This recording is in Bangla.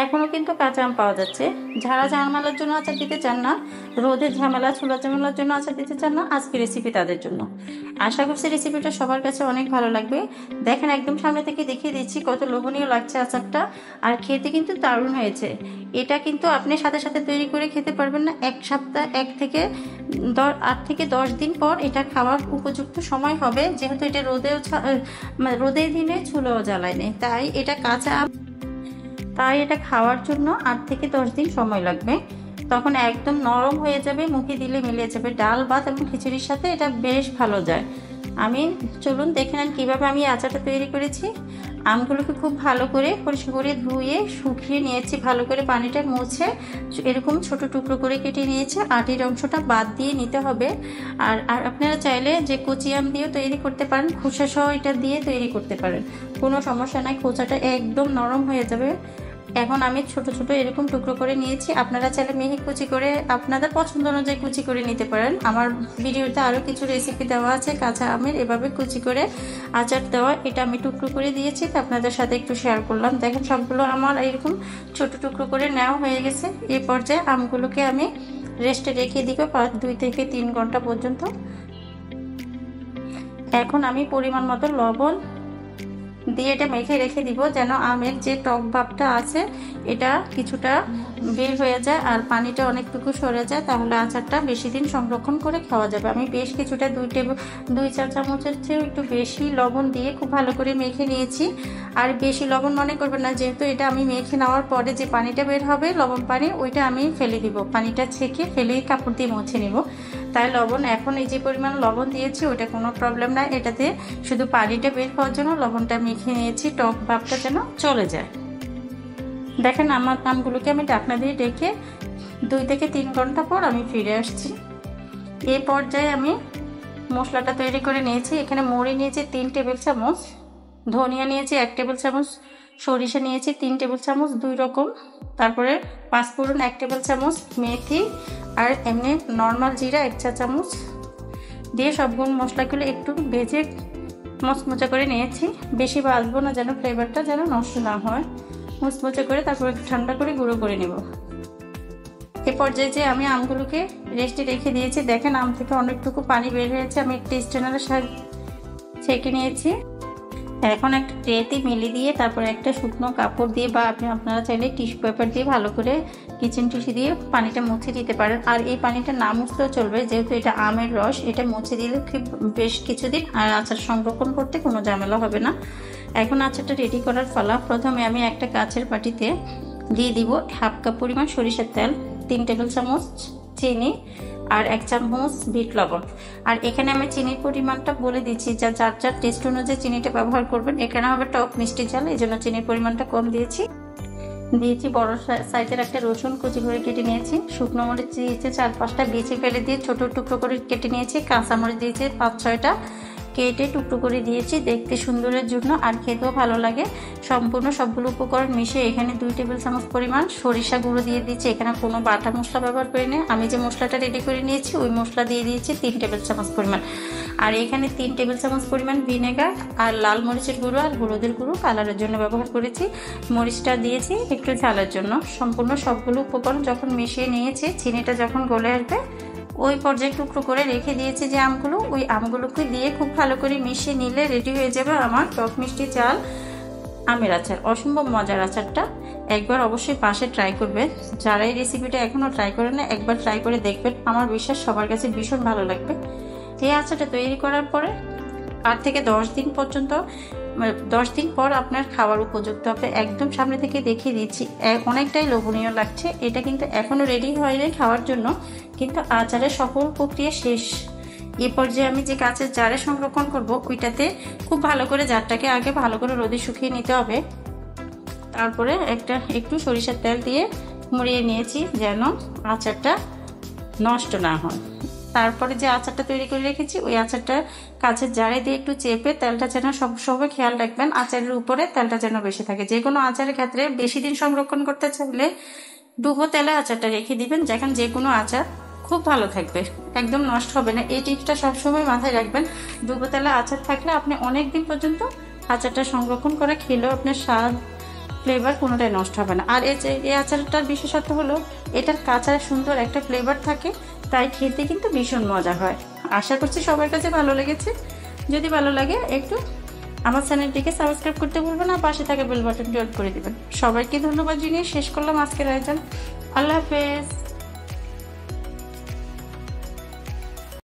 এখনো কিন্তু কাঁচা আম পাওয়া যাচ্ছে। যারা ঝামেলার জন্য আচার দিতে চান না, রোদের ঝামেলা ছোলা ঝামেলার জন্য আচার দিতে চান না, আজকে রেসিপি তাদের জন্য। আশা করছি রেসিপিটা সবার কাছে অনেক ভালো লাগবে। দেখেন একদম সামনে থেকে দেখিয়ে দিচ্ছি কত লোভনীয় লাগছে আচারটা, আর খেতে কিন্তু দারুণ হয়েছে। এটা কিন্তু আপনি সাথে সাথে তৈরি করে খেতে পারবেন না, এক সপ্তাহ 8 থেকে 10 দিন পর এটা খাওয়ার উপযুক্ত সময় হবে, যেহেতু এটা রোদের দিনে চুলোও জ্বালায় নেই, তাই এটা খাওয়ার জন্য 8 থেকে 10 দিন সময় লাগবে। তখন একদম নরম হয়ে যাবে, মুখে দিলে মিলে যাবে। ডাল ভাত এবং খিচুড়ির সাথে এটা বেশ ভালো যায়। চলুন দেখে নেন কীভাবে আমি আচারটা তৈরি করেছি। আমগুলোকে খুব ভালো করে পরিষ্কার করে ধুয়ে শুকিয়ে নিয়েছি, ভালো করে পানিটা মুছে এরকম ছোট টুকরো করে কেটে নিয়েছি। আটির অংশটা বাদ দিয়ে নিতে হবে। আর আপনারা চাইলে যে কচি আম দিয়েও তৈরি করতে পারেন, খোসা সহ এটা দিয়ে তৈরি করতে পারেন, কোনো সমস্যা নাই। খোসাটা একদম নরম হয়ে যাবে। এখন আমি ছোট ছোট এরকম টুকরো করে নিয়েছি। আপনারা চাইলে মিহি কুচি করে আপনাদের পছন্দ অনুযায়ী কুচি করে নিতে পারেন। আমার ভিডিওতে আরও কিছু রেসিপি দেওয়া আছে কাঁচা আমের এভাবে কুচি করে আচার দেওয়া, এটা আমি টুকরো করে দিয়েছি, তো আপনাদের সাথে একটু শেয়ার করলাম। দেখেন সবগুলো আমার এরকম ছোট টুকরো করে নেওয়া হয়ে গেছে। এই পর্যায়ে আমগুলোকে আমি রেস্টে রেখে দিব 2 থেকে 3 ঘন্টা পর্যন্ত। এখন আমি পরিমাণ মতো লবণ দিয়ে এটা মেখে রেখে দিব, যেন আমের যে টক ভাবটা আছে এটা কিছুটা বের হয়ে যায় আর পানিটা অনেকটুকু সরে যায়, তাহলে আচারটা বেশি দিন সংরক্ষণ করে খাওয়া যাবে। আমি বেশ কিছুটা 2 চা চামচের চেয়ে একটু বেশি লবণ দিয়ে খুব ভালো করে মেখে নিয়েছি। আর বেশি লবণ মনে করবেন না, যেহেতু এটা আমি মেখে নেওয়ার পরে যে পানিটা বের হবে লবণ পানি, ওইটা আমি ফেলে দিব, পানিটা ছেঁকে ফেলে কাপড় দিয়ে মুছে নিব। তাই লবণ এখন এই যে পরিমাণ লবণ দিয়েছি ওইটা কোনো প্রবলেম না, এটাতে শুধু পানিটা বের হওয়ার জন্য লবণটা মেখে নিয়েছি, টক ভাবটা যেন চলে যায়। দেখেন আমার আমগুলোকে আমি ঢাকনা দিয়ে ঢেকে 2 থেকে 3 ঘন্টা পর আমি ফিরে আসছি। এই পর্যায়ে আমি মশলাটা তৈরি করে নিয়েছি। এখানে মুড়ি নিয়েছি 3 টেবিল চামচ, ধনিয়া নিয়েছি 1 টেবিল চামচ, সরিষা নিয়েছি 3 টেবিল চামচ 2 রকম, তারপরে পাঁচফোড়ন 1 টেবিল চামচ, মেথি আর এমনি নর্মাল জিরা 1 চা চামচ দিয়ে সবগুলো মশলাগুলো একটু ভেজে মচমচা করে নিয়েছি। বেশি ভাজবো না, যেন ফ্লেভারটা যেন নষ্ট না হয়। মুচমুচে করে তারপর একটু ঠান্ডা করে গুঁড়ো করে নেব। এ পর্যায়ে যে আমি আমগুলোকে রেস্টে রেখে দিয়েছি, দেখেন আম থেকে অনেকটুকু পানি বের হয়েছে, আমি একটি স্ট্রেনারের সাহায্যে ছেঁকে নিয়েছি। এখন একটা ট্রেতে মেলে দিয়ে তারপর একটা শুকনো কাপড় দিয়ে বা আপনারা চাইলে টিস্যু পেপার দিয়ে ভালো করে কিচেন টিস্যু দিয়ে পানিটা মুছে দিতে পারেন। আর এই পানিটা না মুছলেও চলবে, যেহেতু এটা আমের রস, এটা মুছে দিলে খুব বেশ কিছুদিন আর আচার সংরক্ষণ করতে কোনো ঝামেলা হবে না। এখন আচারটা রেডি করার পালা। প্রথমে আমি একটা কাচের বাটিতে দিয়ে দিব 1/2 কাপ পরিমাণ সরিষার তেল, 3 টেবিল চামচ চিনি আর 1 চামচ বিট লবণ। আর এখানে আমি চিনির পরিমাণটা বলে দিচ্ছি, যার যার টেস্ট অনুযায়ী চিনিটা ব্যবহার করবেন। এখানে হবে টক মিষ্টি ঝাল, এই জন্য চিনির পরিমাণটা কম দিয়েছি। বড় সাইজের একটা রসুন কুচি করে কেটে নিয়েছি, শুকনো মরিচ দিয়েছি 4-5টা, বেছে ফেলে দিয়ে ছোট টুকরো করে কেটে নিয়েছি, কাঁচামরিচ দিয়েছি 5-6টা কেটে টুকরো করে দিয়েছি, দেখতে সুন্দরের জন্য আর খেতেও ভালো লাগে। সম্পূর্ণ সবগুলো উপকরণ মিশিয়ে এখানে 2 টেবিল চামচ পরিমাণ সরিষা গুঁড়ো দিয়ে দিচ্ছি। এখানে কোনো বাটা মশলা ব্যবহার করিনি, আমি যে মশলাটা রেডি করে নিয়েছি ওই মশলা দিয়ে দিয়েছি 3 টেবিল চামচ পরিমাণ। আর এখানে 3 টেবিল চামচ পরিমাণ ভিনেগার আর লাল মরিচের গুঁড়ো আর হলুদের গুঁড়ো কালারের জন্য ব্যবহার করেছি, মরিচটা দিয়েছি একটু ঝালের জন্য। সম্পূর্ণ সবগুলো উপকরণ যখন মিশিয়ে নিয়েছি, চিনিটা যখন গলে আসবে ওই পর্যায়ে টুকরো করে রেখে দিয়েছি যে আমগুলো, ওই আমগুলোকে দিয়ে খুব ভালো করে মিশিয়ে নিলে রেডি হয়ে যাবে আমার টক মিষ্টি ঝাল আমের আচার। অসম্ভব মজার আচারটা, একবার অবশ্যই পাশে ট্রাই করবেন। যারা এই রেসিপিটা এখনও ট্রাই করেন না, একবার ট্রাই করে দেখবেন, আমার বিশ্বাস সবার কাছে ভীষণ ভালো লাগবে। এই আচারটা তৈরি করার পরে 8 থেকে 10 দিন পর্যন্ত, 10 দিন পর আপনার খাওয়ার উপযুক্ত হবে। একদম সামনে থেকে দেখিয়ে দিচ্ছি, অনেকটাই লোভনীয় লাগছে। এটা কিন্তু এখনো রেডি হয়নি খাওয়ার জন্য, কিন্তু আচারের সকল প্রক্রিয়া শেষ। এই পর্যায়ে আমি যে কাঁচের জারে সংরক্ষণ করব, ওইটাতে খুব ভালো করে জারটাকে আগে ভালো করে রোদে শুকিয়ে নিতে হবে। তারপরে একটু সরিষার তেল দিয়ে মুড়িয়ে নিয়েছি, যেন আচারটা নষ্ট না হয়। তারপরে যে আচারটা তৈরি করে রেখেছি ওই আচারটা কাঁচের জারে দিয়ে একটু চেপে তেলটা যেন সবসময় খেয়াল রাখবেন আচারের উপরে তেলটা যেন বেশি থাকে। যে কোনো আচারের ক্ষেত্রে বেশি দিন সংরক্ষণ করতে চাইলে ডুবো তেলে আচারটা রেখে দিবেন, যেখানে যে কোনো আচার খুব ভালো থাকবে, একদম নষ্ট হবে না। এই টিপসটা সবসময় মাথায় রাখবেন। ডুবো তেলে আচার থাকলে আপনি অনেক দিন পর্যন্ত আচারটা সংরক্ষণ করে খেলেও আপনার স্বাদ ফ্লেভার কোনোটাই নষ্ট হবে না। আর এই আচারটার বিশেষত্ব হলো এটার কাঁচা সুন্দর একটা ফ্লেভার থাকে, তাই খেতে কিন্তু ভীষণ মজা হয়। আশা করছি সবার কাছে ভালো লেগেছে। যদি ভালো লাগে একটু আমার চ্যানেলটিকে সাবস্ক্রাইব করতে ভুলবেন না, পাশে থাকা বেল বাটনটি অন করে দেবেন। সবাইকে ধন্যবাদ জানিয়ে শেষ করলাম আজকের আয়োজন। আল্লাহ হাফেজ।